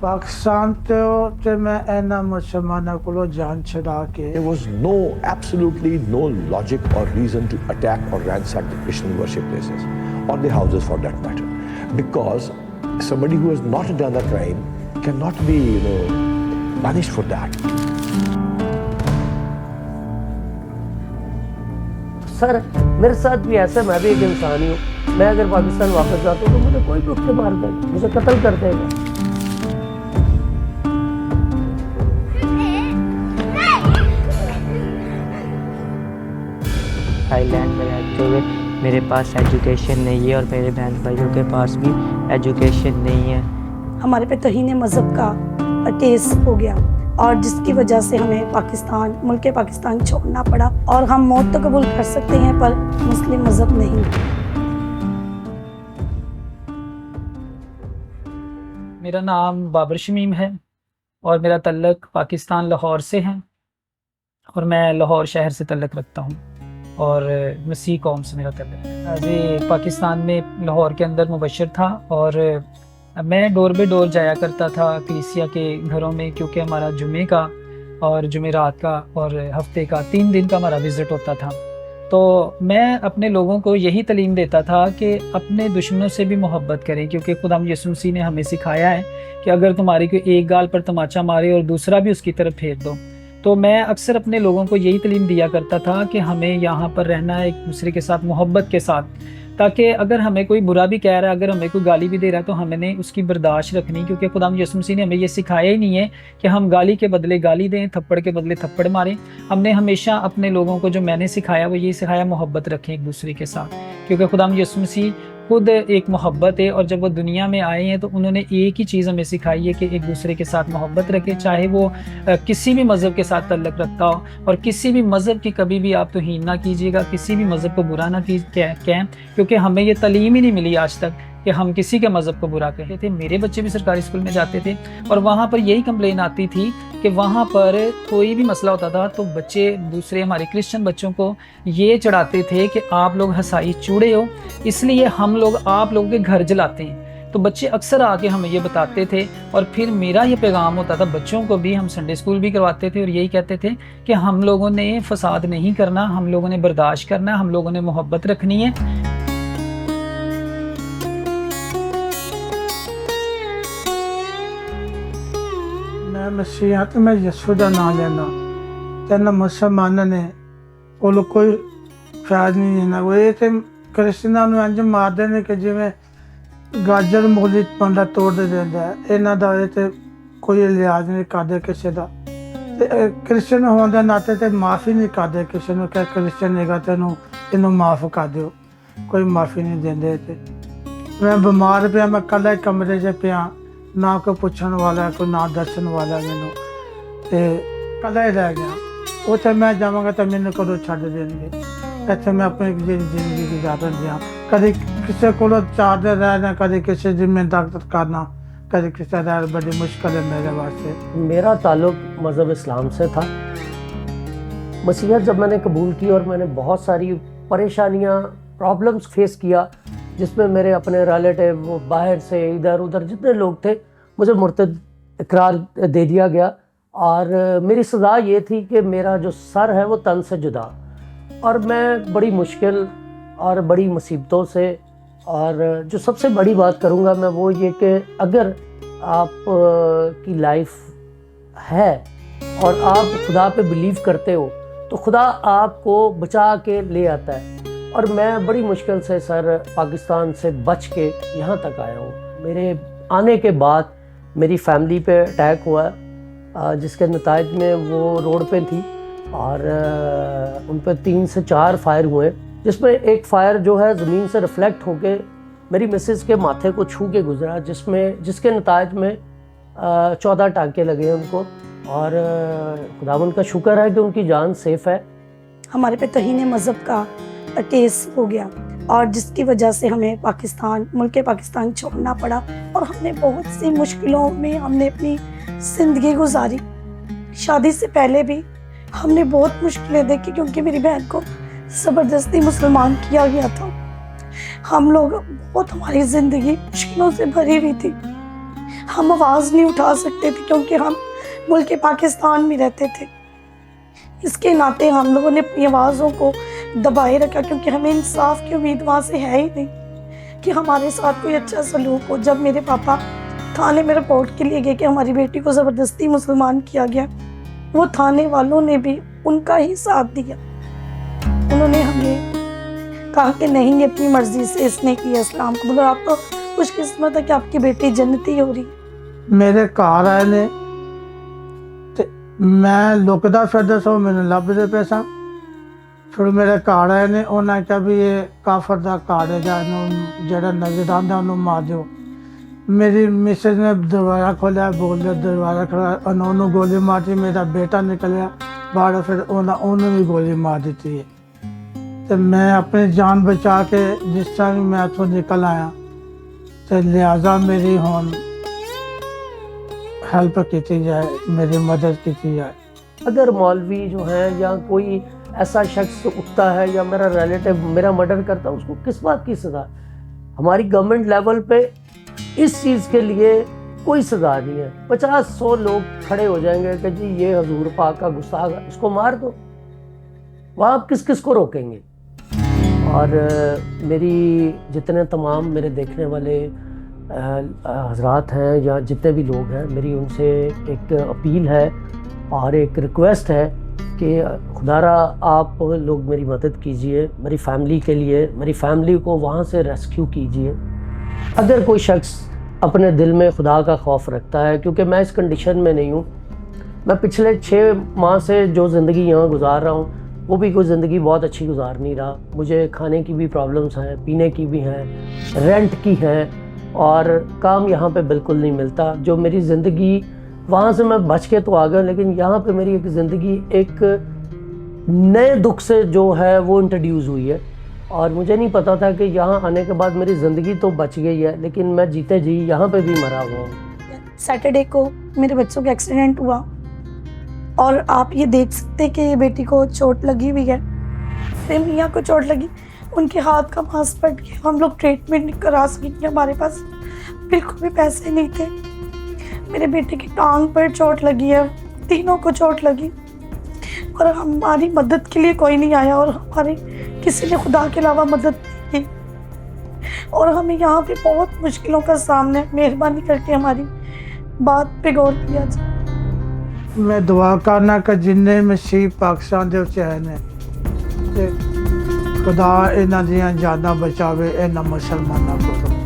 पाकिस्तान तो मैं इन्हां मुसलमानों को जान छुड़ा के There was absolutely no logic or reason to attack or ransack the Christian worship places or the houses for that matter, because somebody who has not done a crime cannot be, punished for that. Sir मेरे साथ भी ऐसा, मैं भी एक इंसान ही हूँ। मैं अगर पाकिस्तान वापस जाता हूँ तो मुझे कोई भी उठ के मार देगा, मुझे कत्ल कर देगा। थाईलैंड में रहते हुए मेरे पास एजुकेशन नहीं है और मेरे बहन भाइयों के पास भी एजुकेशन नहीं है। हमारे पे तहीने मज़हब का केस हो गया और जिसकी वजह से हमें पाकिस्तान, मुल्क पाकिस्तान छोड़ना पड़ा। और हम मौत तो कबूल कर सकते हैं पर मुस्लिम मज़हब नहीं। मेरा नाम बाबर शमीम है और मेरा तल्लक पाकिस्तान लाहौर से है और मैं लाहौर शहर से तल्लक रखता हूँ और मसीह कौम से मेरा तल्लक है। अभी पाकिस्तान में लाहौर के अंदर मुबशर था और मैं डोर बे डोर जाया करता था कलीसिया के घरों में, क्योंकि हमारा जुमे का और जुमेरात का और हफ्ते का 3 दिन का हमारा विज़िट होता था। तो मैं अपने लोगों को यही तालीम देता था कि अपने दुश्मनों से भी मोहब्बत करें, क्योंकि खुदा यीशु मसीह ने हमें सिखाया है कि अगर तुम्हारी कोई एक गाल पर तमाचा मारे और दूसरा भी उसकी तरफ फेर दो। तो मैं अक्सर अपने लोगों को यही तालीम दिया करता था कि हमें यहाँ पर रहना है एक दूसरे के साथ मोहब्बत के साथ, ताकि अगर हमें कोई बुरा भी कह रहा है, अगर हमें कोई गाली भी दे रहा है तो हमने उसकी बर्दाश्त रखनी, क्योंकि खुदा यीशु मसीह ने हमें ये सिखाया ही नहीं है कि हम गाली के बदले गाली दें, थप्पड़ के बदले थप्पड़ मारें। हमने हमेशा अपने लोगों को जो मैंने सिखाया वो ये सिखाया, मोहब्बत रखें एक दूसरे के साथ, क्योंकि खुदा यीशु मसीह खुद एक मोहब्बत है और जब वो दुनिया में आए हैं तो उन्होंने एक ही चीज़ हमें सिखाई है कि एक दूसरे के साथ मोहब्बत रखें, चाहे वो किसी भी मज़हब के साथ तल्लक रखता हो। और किसी भी मज़हब की कभी भी आप तौहीन ना कीजिएगा, किसी भी मज़हब को बुरा ना कहें, क्योंकि हमें ये तालीम ही नहीं मिली आज तक कि हम किसी के मज़हब को बुरा कहते थे। मेरे बच्चे भी सरकारी स्कूल में जाते थे और वहाँ पर यही कंप्लेन आती थी कि वहाँ पर कोई भी मसला होता था तो बच्चे दूसरे हमारे क्रिश्चियन बच्चों को ये चढ़ाते थे कि आप लोग हसाई चूड़े हो, इसलिए हम लोग आप लोगों के घर जलाते हैं। तो बच्चे अक्सर आके हमें ये बताते थे और फिर मेरा ये पैगाम होता था बच्चों को भी, हम संडे स्कूल भी करवाते थे और यही कहते थे कि हम लोगों ने फसाद नहीं करना, हम लोगों ने बर्दाश्त करना, हम लोगों ने मोहब्बत रखनी है। मैं मसीहा तो मैं यीशु का नाम लेना तेना मुसलमानों ने कोल कोई ख्याल नहीं देना। वो ये क्रिश्चियनां नूं इंज मारदे ने कि जिवें गाजर मूली पंडा तोड़ देंदा है। इन्हां दा ते कोई लिहाज नहीं करदे किसी का, क्रिश्चियन होने के नाते ते माफ़ी नहीं करदे किसी नूं कि क्रिश्चियन हैगा तैनूं इनूं माफ़ कर दिओ, कोई माफ़ी नहीं देंदे। ते मैं बीमार पिया, मैं कल्ला कमरे 'च पिया, ना कोई पुछण वाला कोई ना दसन वाला, मैनू ते कल्ला ही रह गया। उत्थे मैं जावांगा तो मैनू कदों छड्ड देणगे, इत्थे मैं अपनी जिंदगी गुजारन दियां। कभी किसी को 4 दिन रहना, कभी किसी जिम्मेदार करना, कभी किसी रह, बड़ी मुश्किल है मेरे वास्ते। मेरा ताल्लुक मज़हब इस्लाम से था। मसीहत जब मैंने कबूल की और मैंने बहुत सारी परेशानियाँ, प्रॉब्लम्स फेस किया, जिसमें मेरे अपने रिलेटिव, वो बाहर से इधर उधर जितने लोग थे, मुझे मुर्तद इकरार दे दिया गया और मेरी सज़ा ये थी कि मेरा जो सर है वो तन से जुदा। और मैं बड़ी मुश्किल और बड़ी मुसीबतों से, और जो सबसे बड़ी बात करूँगा मैं वो ये कि अगर आप की लाइफ है और आप खुदा पे बिलीव करते हो तो खुदा आपको बचा के ले आता है। और मैं बड़ी मुश्किल से सर पाकिस्तान से बच के यहाँ तक आया हूँ। मेरे आने के बाद मेरी फैमिली पे अटैक हुआ, जिसके नताइज में वो रोड पे थी और उन पर 3 से 4 फायर हुए, जिसमें एक फायर जो है ज़मीन से रिफ्लेक्ट होके मेरी मिसेस के माथे को छू के गुजरा, जिसके नताइज में 14 टाँके लगे उनको। और खुदावंद का शुक्र है कि उनकी जान सेफ़ है। हमारे पे तहीने मज़हब का केस हो गया और जिसकी वजह से हमें पाकिस्तान, मुल्क पाकिस्तान छोड़ना पड़ा और हमने बहुत सी मुश्किलों में हमने अपनी ज़िंदगी गुजारी। शादी से पहले भी हमने बहुत मुश्किलें देखी, क्योंकि मेरी बहन को ज़बरदस्ती मुसलमान किया गया था। हम लोग बहुत, हमारी ज़िंदगी मुश्किलों से भरी हुई थी। हम आवाज़ नहीं उठा सकते थे क्योंकि हम मुल्क पाकिस्तान में रहते थे। इसके नाते हम लोगों ने अपनी आवाज़ों को दबाए रखा क्योंकि हमें इंसाफ की उम्मीद वहाँ से है ही नहीं कि हमारे साथ कोई अच्छा सलूक हो। जब मेरे पापा थाने में रिपोर्ट के लिए गए कि हमारी बेटी को ज़बरदस्ती मुसलमान किया गया, वो थाने वालों ने भी उनका ही साथ दिया। उन्होंने हमें कहा कि नहीं, ये अपनी मर्जी से इसने किया इस्लाम कबूल, और आप तो खुशकिस्मत है कि आपकी बेटी जन्नती हो रही। मेरे घर आए ने ते मैं लुकदा फिरदा सो मैंने लभदे पे सा। फिर मेरे घर आए ने, उन्हें कहा भी ये काफर दा घर है, जरा नजर आंदा उन्होंने मार दो। मेरी मिसेज ने दरवाज़ा खोलिया, बोल दिया दरवाज़ा खोला, उन्होंने गोली मार दी। मेरा बेटा निकलिया बाहर, फिर उन्होंने भी गोली मार दी है। तो मैं अपनी जान बचा के जिस तरह भी मैं तो निकल आया, तो लिहाजा मेरी होन हेल्प की जाए, मेरी मदद की जाए। अगर मौलवी जो है या कोई ऐसा शख्स उठता है या मेरा रिलेटिव मेरा मर्डर करता है, उसको किस बात की सज़ा? हमारी गवर्नमेंट लेवल पे इस चीज़ के लिए कोई सज़ा नहीं है। 50-100 लोग खड़े हो जाएंगे कि जी ये हजूर पाक का गुस्ताख है, इसको मार दो। वहाँ आप किस किस को रोकेंगे? और मेरी जितने तमाम मेरे देखने वाले हजरात हैं या जितने भी लोग हैं, मेरी उनसे एक अपील है और एक रिक्वेस्ट है कि खुदारा आप लोग मेरी मदद कीजिए, मेरी फैमिली के लिए, मेरी फैमिली को वहाँ से रेस्क्यू कीजिए। अगर कोई शख्स अपने दिल में खुदा का खौफ रखता है, क्योंकि मैं इस कंडीशन में नहीं हूँ, मैं पिछले 6 माह से जो ज़िंदगी यहाँ गुजार रहा हूँ वो भी कोई ज़िंदगी बहुत अच्छी गुजार नहीं रहा। मुझे खाने की भी प्रॉब्लम्स हैं, पीने की भी हैं, रेंट की हैं, और काम यहाँ पे बिल्कुल नहीं मिलता। जो मेरी ज़िंदगी वहाँ से मैं बच के तो आ गया, लेकिन यहाँ पे मेरी एक ज़िंदगी एक नए दुख से जो है वो इंट्रोड्यूस हुई है, और मुझे नहीं पता था कि यहाँ आने के बाद मेरी ज़िंदगी तो बच गई है, लेकिन मैं जीते जी यहाँ पे भी मरा हुआ हूँ। सैटरडे को मेरे बच्चों का एक्सीडेंट हुआ और आप ये देख सकते हैं कि ये बेटी को चोट लगी हुई है, फिर मियाँ को चोट लगी, उनके हाथ का मांस फट गया। हम लोग ट्रीटमेंट नहीं करा सके, हमारे पास बिल्कुल भी पैसे नहीं थे। मेरे बेटे की टांग पर चोट लगी है, तीनों को चोट लगी, और हमारी मदद के लिए कोई नहीं आया, और हमारे किसी ने खुदा के अलावा मदद नहीं की, और हमें यहाँ पे बहुत मुश्किलों का सामना। मेहरबानी करके हमारी बात पे गौर किया जाए। मैं दुआ करना कि जिन्ने मसीह पाकिस्तान दे चैन है ते खुदा इन्हां दियां जानां बचावे, इन्हां मुसलमानां को।